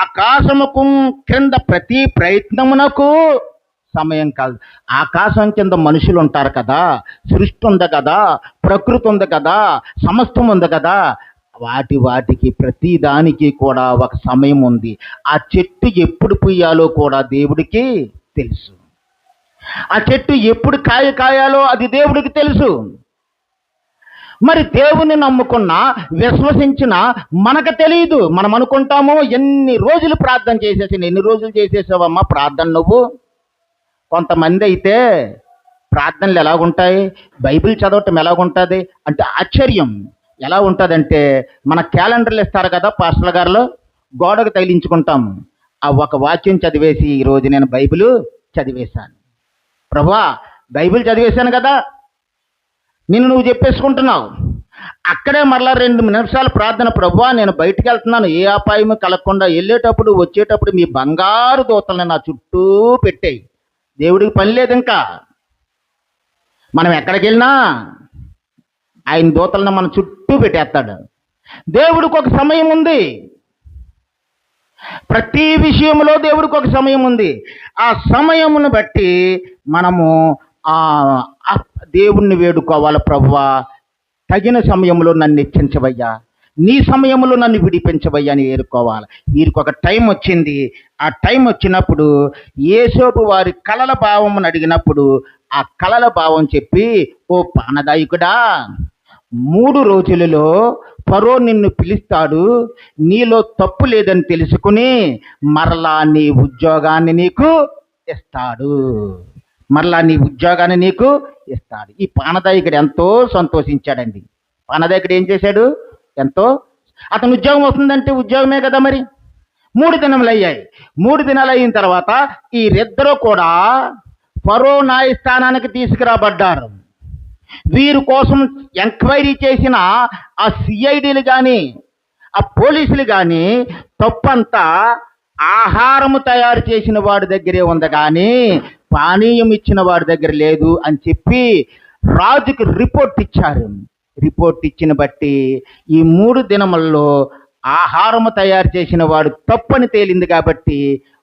ఆకాశముకు క్రింద ప్రతి ప్రయత్నమునకు సమయం కలదు. ఆకాశం కింద మనుషులు ఉంటారు కదా, సృష్టి ఉంది కదా, ప్రకృతి ఉంది కదా, సమస్తం ఉంది కదా, వాటికి ప్రతి దానికి కూడా ఒక సమయం ఉంది. ఆ చెట్టు ఎప్పుడు పూయాలో కూడా దేవుడికి తెలుసు. ఆ చెట్టు ఎప్పుడు కాయాలో అది దేవుడికి తెలుసు. మరి దేవుని నమ్ముకున్న, విశ్వసించిన మనకు తెలియదు. మనం అనుకుంటాము, ఎన్ని రోజులు ప్రార్థన చేసేసాను. ఎన్ని రోజులు చేసేసావమ్మా ప్రార్థన నువ్వు? కొంతమంది అయితే ప్రార్థనలు ఎలాగుంటాయి, బైబిల్ చదవటం ఎలాగుంటుంది అంటే ఆశ్చర్యం. ఎలా ఉంటుందంటే, మన క్యాలెండర్లు ఇస్తారు కదా పాస్టర్ గారిలో, గోడకు తగిలించుకుంటాము. ఆ ఒక వాక్యం చదివేసి, ఈరోజు నేను బైబిల్ చదివేశాను ప్రభువా, బైబిల్ చదివేశాను కదా, నువ్వు చెప్పేసుకుంటున్నావు. అక్కడే మరలా 2 నిమిషాలు ప్రార్థన, ప్రభువా నేను బయటికి వెళ్తున్నాను, ఏ అపాయం కలగకుండా, వెళ్ళేటప్పుడు వచ్చేటప్పుడు మీ బంగారు దూతలను నా చుట్టూ పెట్టేయి. దేవుడికి పని లేదు. ఇంకా మనం ఎక్కడికి వెళ్ళినా ఆయన దూతలను మన చుట్టూ పెట్టేస్తాడు. దేవుడికి ఒక సమయం ఉంది. ప్రతి విషయంలో దేవుడికి ఒక సమయం ఉంది. ఆ సమయమును బట్టి మనము దేవుణ్ణి వేడుకోవాలి. ప్రభువా, తగిన సమయంలో నన్ను హెచ్చించవయ్యా, నీ సమయంలో నన్ను విడిపించవయ్యా అని వేడుకోవాలి. వీరికి ఒక టైం వచ్చింది. ఆ టైం వచ్చినప్పుడు యేసోబు వారి కలల భావమును అడిగినప్పుడు ఆ కలల భావం చెప్పి, ఓ పానదాయకుడా, 3 రోజులలో ఫరో నిన్ను పిలుస్తాడు, నీలో తప్పు లేదని తెలుసుకుని మరలా నీ ఉద్యోగాన్ని నీకు ఇస్తాడు. ఈ పానదాయకుడు ఎంతో సంతోషించాడండి. పానదాయకుడు ఏం చేశాడు? అతను ఉద్యోగం వస్తుందంటే ఉద్యోగమే కదా. మరి 3 దినములు అయ్యాయి. 3 దినాలు అయిన తర్వాత వీరిద్దరూ కూడా ఫరో న్యాయస్థానానికి తీసుకురాబడ్డారు. వీరి కోసం ఎంక్వైరీ చేసిన ఆ సిఐడీలు కానీ, ఆ పోలీసులు కానీ, తప్పంతా ఆహారము తయారు చేసిన వాడి దగ్గరే ఉంది కానీ పానీయం ఇచ్చిన వాడి దగ్గర లేదు అని చెప్పి రాజుకి రిపోర్ట్ ఇచ్చారు. రిపోర్ట్ ఇచ్చిన బట్టి ఈ 3 దినములలో ఆహారము తయారు చేసిన వాడు తప్పని తేలింది కాబట్టి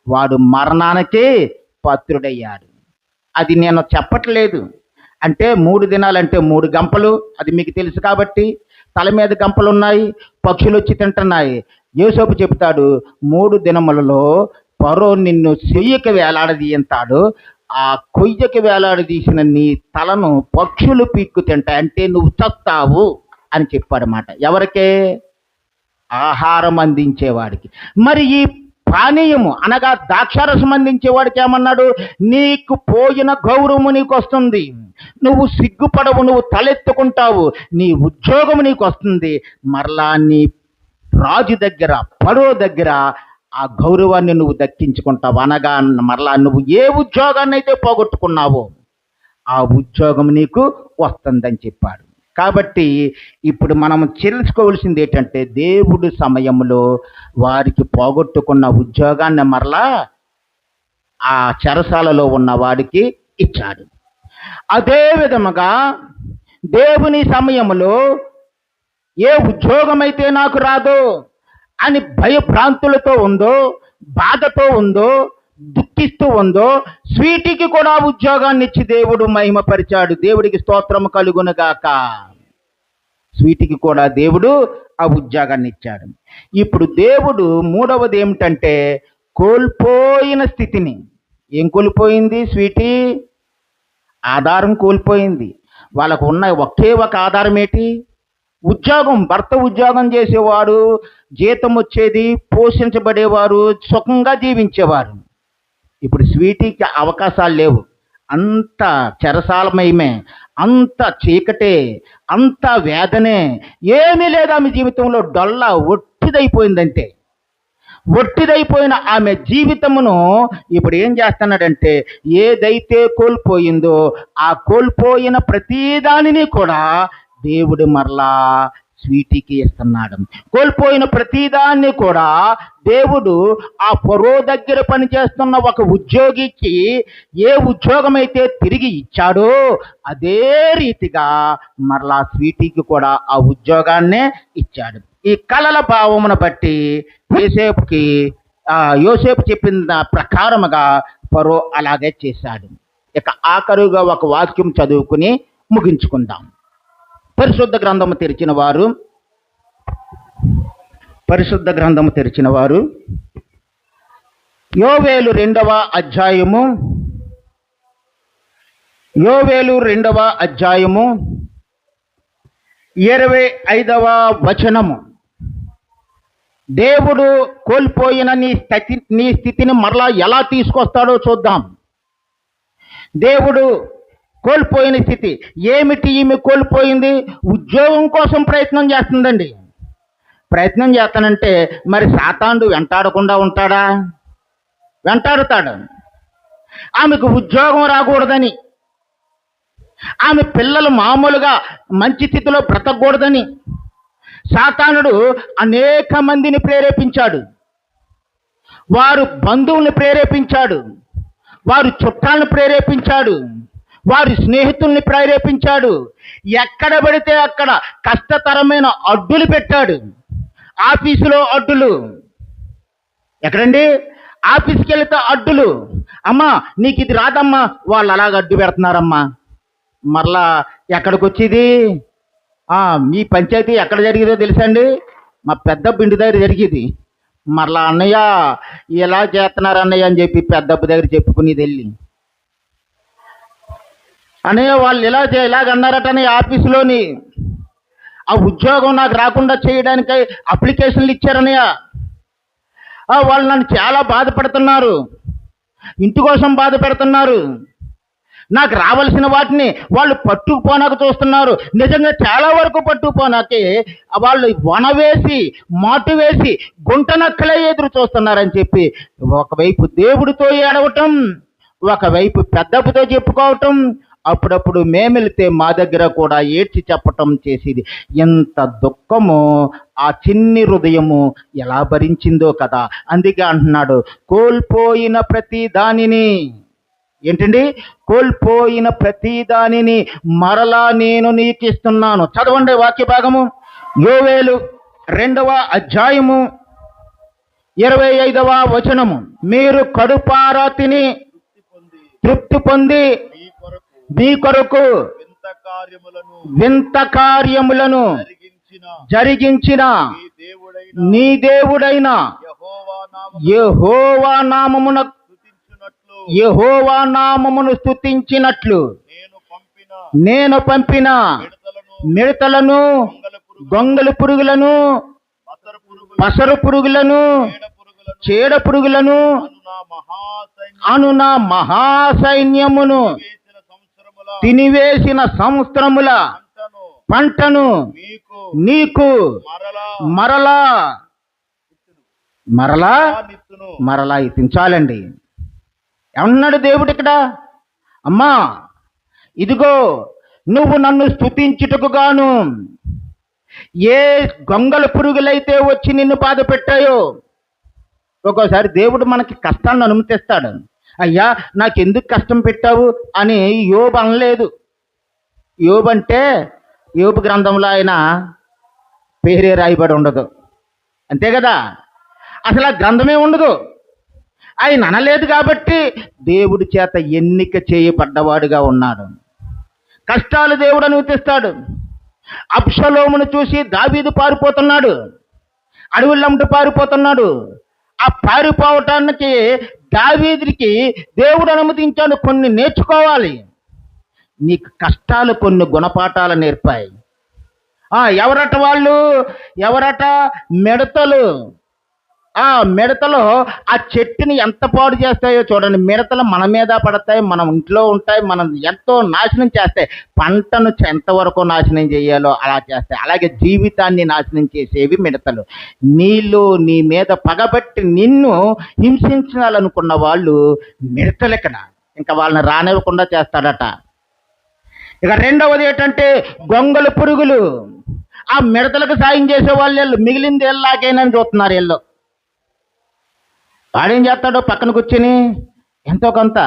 వాడు మరణానికి పాత్రుడయ్యాడు. అది నేను చెప్పట్లేదు. అంటే 3 దినాలంటే 3 గంపలు, అది మీకు తెలుసు కాబట్టి. తల మీద గంపలు ఉన్నాయి, పక్షులు వచ్చి తింటున్నాయి. యోసేపు చెప్తాడు, 3 దినములలో ఫరో నిన్ను చెయ్యకి వేలాడదీయంతాడు, ఆ కొయ్యకి వేలాడదీసిన నీ తలను పక్షులు పీక్కు తింటాయి, అంటే నువ్వు చస్తావు అని చెప్పాడన్నమాట. ఎవరికే? ఆహారం అందించేవాడికి. మరి ఈ పానీయము అనగా ద్రాక్షారసం అందించేవాడికి ఏమన్నాడు? నీకు పోయిన గౌరవము నీకు వస్తుంది, నువ్వు సిగ్గుపడవు, నువ్వు తలెత్తుకుంటావు, నీ ఉద్యోగం నీకు వస్తుంది, మరలా నీ రాజు దగ్గర, ఫరో దగ్గర ఆ గౌరవాన్ని నువ్వు దక్కించుకుంటావు. అనగా మరలా నువ్వు ఏ ఉద్యోగాన్ని అయితే పోగొట్టుకున్నావో ఆ ఉద్యోగం నీకు వస్తుందని చెప్పాడు. కాబట్టి ఇప్పుడు మనం తెలుసుకోవాల్సింది ఏంటంటే, దేవుడు సమయంలో వారికి పోగొట్టుకున్న ఉద్యోగాన్ని మరలా ఆ చెరసాలలో ఉన్న వాడికి ఇచ్చాడు. అదే విధముగా దేవుని సమయంలో ఏ ఉద్యోగం అయితే నాకు రాదో అని భయభ్రాంతులతో ఉందో, బాధతో ఉందో, దుఃఖిస్తూ ఉందో, స్వీటికి కూడా ఉద్యోగాన్ని ఇచ్చి దేవుడు మహిమపరిచాడు. దేవుడికి స్తోత్రము కలుగునుగాక. స్వీటికి కూడా దేవుడు ఆ ఉద్యోగాన్ని ఇచ్చాడు. ఇప్పుడు దేవుడు 3వది ఏమిటంటే, కోల్పోయిన స్థితిని. ఏం కోల్పోయింది స్వీటీ? ఆధారం కోల్పోయింది. వాళ్ళకు ఉన్న ఒకే ఒక ఆధారం ఏంటి? ఉద్యోగం. భర్త ఉద్యోగం చేసేవారు, జీతం వచ్చేది, పోషించబడేవారు, సుఖంగా జీవించేవారు. ఇప్పుడు స్వీటీకి అవకాశాలు లేవు. అంత చెరసాలమయమే, అంత చీకటే, అంత వేదనే, ఏమీ లేదు ఆమె జీవితంలో. డొల్ల ఒట్టిదైపోయిందంటే. ఒట్టిదైపోయిన ఆమె జీవితమును ఇప్పుడు ఏం చేస్తున్నాడంటే, ఏదైతే కోల్పోయిందో ఆ కోల్పోయిన ప్రతిదానిని కూడా దేవుడు మరలా స్వీటీకి ఇస్తున్నాడు. కోల్పోయిన ప్రతిదాన్ని కూడా దేవుడు ఆ ఫరో దగ్గర పనిచేస్తున్న ఒక ఉద్యోగికి ఏ ఉద్యోగం అయితే తిరిగి ఇచ్చాడో అదే రీతిగా మరలా స్వీటీకి కూడా ఆ ఉద్యోగాన్నే ఇచ్చాడు. ఈ కలల భావమును బట్టి యోసేపుకి యోసేపు చెప్పిన ప్రకారముగా ఫరో అలాగే చేశాడు. ఇక ఆఖరుగా ఒక వాక్యం చదువుకుని ముగించుకుందాం. పరిశుద్ధ గ్రంథము తెరిచిన వారు యోవేలు 2వ అధ్యాయము 25వ వచనము. దేవుడు కోల్పోయిన నీ స్థితిని మరలా ఎలా తీసుకొస్తాడో చూద్దాం. దేవుడు కోల్పోయిన స్థితి ఏమిటి? ఈమె కోల్పోయింది ఉద్యోగం కోసం ప్రయత్నం చేస్తుందండి. ప్రయత్నం చేస్తానంటే మరి సాతానుడు వెంటాడకుండా ఉంటాడా? వెంటాడుతాడు. ఆమెకు ఉద్యోగం రాకూడదని, ఆమె పిల్లలు మామూలుగా మంచి స్థితిలో బ్రతకూడదని సాతానుడు అనేక మందిని ప్రేరేపించాడు. వారు బంధువుల్ని ప్రేరేపించాడు, వారు చుట్టాలను ప్రేరేపించాడు, వారి స్నేహితుల్ని ప్రేరేపించాడు. ఎక్కడ పడితే అక్కడ కష్టతరమైన అడ్డులు పెట్టాడు. ఆఫీసులో అడ్డులు. ఎక్కడండి? ఆఫీస్కి వెళితే అడ్డులు. అమ్మా నీకు ఇది రాదమ్మా, వాళ్ళు అలాగ అడ్డు పెడుతున్నారమ్మా. మరలా ఎక్కడికి వచ్చేది? మీ పంచాయతీ ఎక్కడ జరిగిందో తెలుసండి? మా పెద్దబ్బ ఇంటి దగ్గర జరిగేది. మరలా అన్నయ్య ఇలా చేస్తున్నారు అన్నయ్య అని చెప్పి పెద్దబ్బ దగ్గర చెప్పుకునేది వెళ్ళి, అన్నయ్య వాళ్ళు ఇలాగన్నారటనే ఆఫీసులోని ఆ ఉద్యోగం నాకు రాకుండా చేయడానికి అప్లికేషన్లు ఇచ్చారన్నయ్య, వాళ్ళు నన్ను చాలా బాధపడుతున్నారు, ఇంటి కోసం బాధ పెడుతున్నారు, నాకు రావాల్సిన వాటిని వాళ్ళు పట్టుకుపోనాక చూస్తున్నారు. నిజంగా చాలా వరకు పట్టుకుపోనాకే వాళ్ళు వనవేసి మాటు వేసి గుంటనక్కలే ఎదురు చూస్తున్నారని చెప్పి ఒకవైపు దేవుడితో ఏడవటం, ఒకవైపు పెద్దప్పుతో చెప్పుకోవటం, అప్పుడప్పుడు మేమెళ్తే మా దగ్గర కూడా ఏడ్చి చెప్పటం చేసేది. ఎంత దుఃఖము ఆ చిన్ని హృదయము ఎలా భరించిందో కదా. అందుకే అంటున్నాడు, కోల్పోయిన ప్రతి దానిని, ఏంటండి? కోల్పోయిన ప్రతి దానిని మరలా నేను నీకు ఇస్తున్నాను. చదవండి వాక్య భాగము. యోవేలు 2వ అధ్యాయము 25వ వచనము. మీరు కడుపారా తిని తృప్తి పొంది మీ కొరకు వింత కార్యములను జరిగించిన నీ దేవుడైన యెహోవా నామమును స్తుతించినట్లు నేను పంపిన మిడతలను, గొంగలి పురుగులను, పసరు పురుగులను, చీడ పురుగులను అను నా మహాసైన్యమును తినివేసిన సంవత్సరముల పంటను నీకు మరలా ఇప్పించాలండి. ఏమన్నాడు దేవుడు ఇక్కడ? అమ్మా ఇదిగో నువ్వు నన్ను స్తుతించుటకు గాను ఏ గొంగళ పురుగులైతే వచ్చి నిన్ను బాధ పెట్టాయో. ఒక్కోసారి దేవుడు మనకి కష్టాన్ని అనుమతిస్తాడు. అయ్యా నాకెందుకు కష్టం పెట్టావు అని యోబు అనలేదు. యోబు అంటే యోబు గ్రంథంలో ఆయన పేరే రాయబడి ఉండదు, అంతే కదా. అసలు ఆ గ్రంథమే ఉండదు. ఆయన అనలేదు కాబట్టి దేవుడి చేత ఎన్నిక చేయబడ్డవాడుగా ఉన్నాడు. కష్టాలు దేవుడు అనుమతిస్తాడు. అబ్షలోమును చూసి దావీదు పారిపోతున్నాడు, అడవులంట పారిపోతున్నాడు. ఆ పారిపోవటానికి దావీదుకి దేవుడు అనుమతించాడు. కొన్ని నేర్చుకోవాలి. నీకు కష్టాలు కొన్ని గుణపాఠాలు నేర్పాయి. ఎవరట వాళ్ళు? ఎవరట? మిడతలు. మిడతలు ఆ చెట్టుని ఎంత పాడు చేస్తాయో చూడండి. మిడతలు మన మీద పడతాయి, మన ఇంట్లో ఉంటాయి, మనం ఎంతో నాశనం చేస్తాయి. పంటను ఎంతవరకు నాశనం చేయాలో అలా చేస్తాయి. అలాగే జీవితాన్ని నాశనం చేసేవి మిడతలు. నీ మీద పగబట్టి నిన్ను హింసించాలనుకున్న వాళ్ళు మిడతలు ఇక్కడ. ఇంకా వాళ్ళని రానివ్వకుండా చేస్తాడట. ఇక రెండవది ఏంటంటే గొంగళి పురుగులు. ఆ మిడతలకు సాయం చేసే వాళ్ళు మిగిలింది ఎల్లాగైనా చూస్తున్నారు. వీళ్ళు వాడేం చేస్తాడో పక్కన కూర్చొని ఎంతో కొంత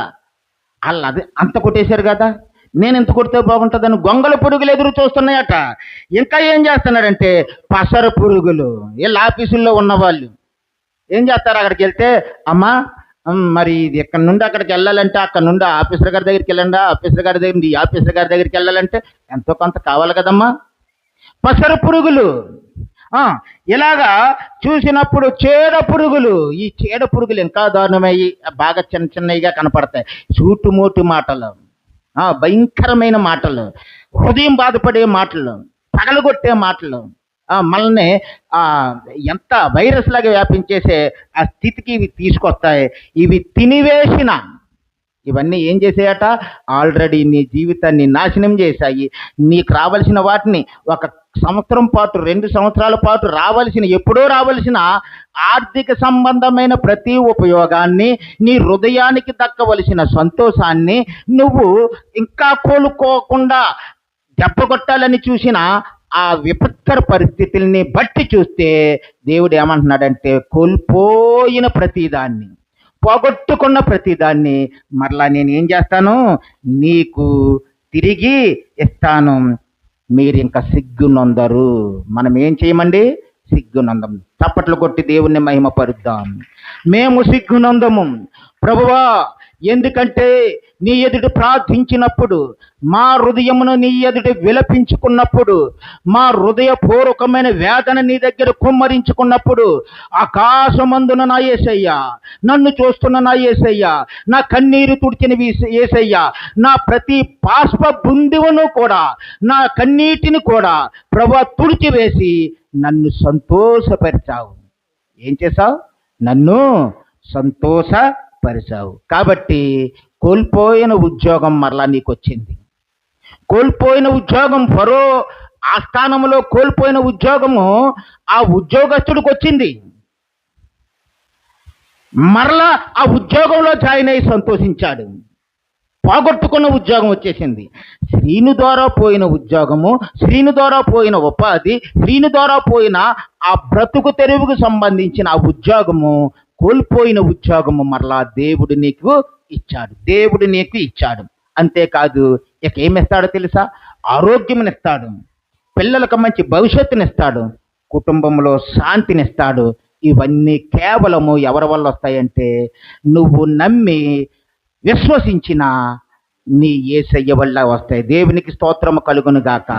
వాళ్ళు అదే అంత కొట్టేశారు కదా, నేను ఎంత కొడితే బాగుంటుందని గొంగళి పురుగులు ఎదురు చూస్తున్నాయట. ఇంకా ఏం చేస్తున్నాడంటే పసర పురుగులు. వీళ్ళు ఆఫీసుల్లో ఉన్నవాళ్ళు ఏం చేస్తారు? అక్కడికి వెళ్తే, అమ్మా మరి ఇది ఇక్కడ నుండి అక్కడికి వెళ్ళాలంటే, అక్కడ నుండి ఆఫీసర్ గారి దగ్గరికి వెళ్ళండి, ఆఫీసర్ గారి దగ్గర ఈ ఆఫీసర్ గారి దగ్గరికి వెళ్ళాలంటే ఎంతో కొంత కావాలి కదమ్మా. పసర పురుగులు. ఇలాగా చూసినప్పుడు చీడ పురుగులు. ఈ చీడ పురుగులు ఇంకా దారుణమయ్యి బాగా చిన్న చిన్నవిగా కనపడతాయి. చూటుమోటు మాటలు, భయంకరమైన మాటలు, హృదయం బాధపడే మాటలు, పగలగొట్టే మాటలు, మనల్ని ఎంత వైరస్ లాగా వ్యాపించేసే ఆ స్థితికి ఇవి తీసుకొస్తాయి. ఇవి తినివేసిన ఇవన్నీ ఏం చేసాయట? ఆల్రెడీ నీ జీవితాన్ని నాశనం చేశాయి. నీకు రావాల్సిన వాటిని 1 సంవత్సరం పాటు, 2 సంవత్సరాల పాటు ఎప్పుడో రావాల్సిన ఆర్థిక సంబంధమైన ప్రతి ఉపయోగాన్ని, నీ హృదయానికి దక్కవలసిన సంతోషాన్ని నువ్వు ఇంకా కోలుకోకుండా దెబ్బ కొట్టాలని చూసిన ఆ విపత్కర పరిస్థితుల్ని బట్టి చూస్తే దేవుడు ఏమంటున్నాడంటే, కోల్పోయిన ప్రతిదాన్ని, పోగొట్టుకున్న ప్రతిదాన్ని మరలా నేను ఏం చేస్తాను? నీకు తిరిగి ఇస్తాను. మీరు ఇంకా సిగ్గునందరు. మనం ఏం చేయమండి? సిగ్గునందం. చప్పట్లు కొట్టి దేవుణ్ణి మహిమపరుద్దాం. మేము సిగ్గునందము ప్రభువా, ఎందుకంటే నీ ఎదుటి ప్రార్థించినప్పుడు, మా హృదయమును నీ ఎదుటి విలపించుకున్నప్పుడు, మా హృదయపూర్వకమైన వేదన నీ దగ్గర కుమ్మరించుకున్నప్పుడు, ఆకాశమందున నా యేసయ్యా, నన్ను చూస్తున్న నా యేసయ్యా, నా కన్నీరు తుడిచిన యేసయ్యా, నా ప్రతి బాష్ప బిందువును కూడా, నా కన్నీటిని కూడా ప్రభువా తుడిచివేసి నన్ను సంతోషపరిచావు. ఏం చేశావు? నన్ను సంతోషపరిచావు. కాబట్టి కోల్పోయిన ఉద్యోగం మరలా నీకు వచ్చింది. కోల్పోయిన ఉద్యోగం, ఫరో ఆస్థానంలో కోల్పోయిన ఉద్యోగము ఆ ఉద్యోగస్తుడికి వచ్చింది. మరలా ఆ ఉద్యోగంలో జాయిన్ అయి సంతోషించాడు. పోగొట్టుకున్న ఉద్యోగం వచ్చేసింది. శ్రీను ద్వారా పోయిన ఉద్యోగము, శ్రీను ద్వారా పోయిన ఉపాధి, శ్రీను ద్వారా పోయిన ఆ బ్రతుకు తెరువుకు సంబంధించిన ఆ ఉద్యోగము, కోల్పోయిన ఉద్యోగము మరలా దేవుడు నీకు ఇచ్చాడు. అంతేకాదు, ఇక ఏమిస్తాడో తెలుసా? ఆరోగ్యమునిస్తాడు, పిల్లలకు మంచి భవిష్యత్తునిస్తాడు, కుటుంబంలో శాంతినిస్తాడు. ఇవన్నీ కేవలము ఎవరి వల్ల వస్తాయంటే, నువ్వు నమ్మి విశ్వసించిన నీ యేసయ్య వల్ల వస్తాయి. దేవునికి స్తోత్రము కలుగును గాక.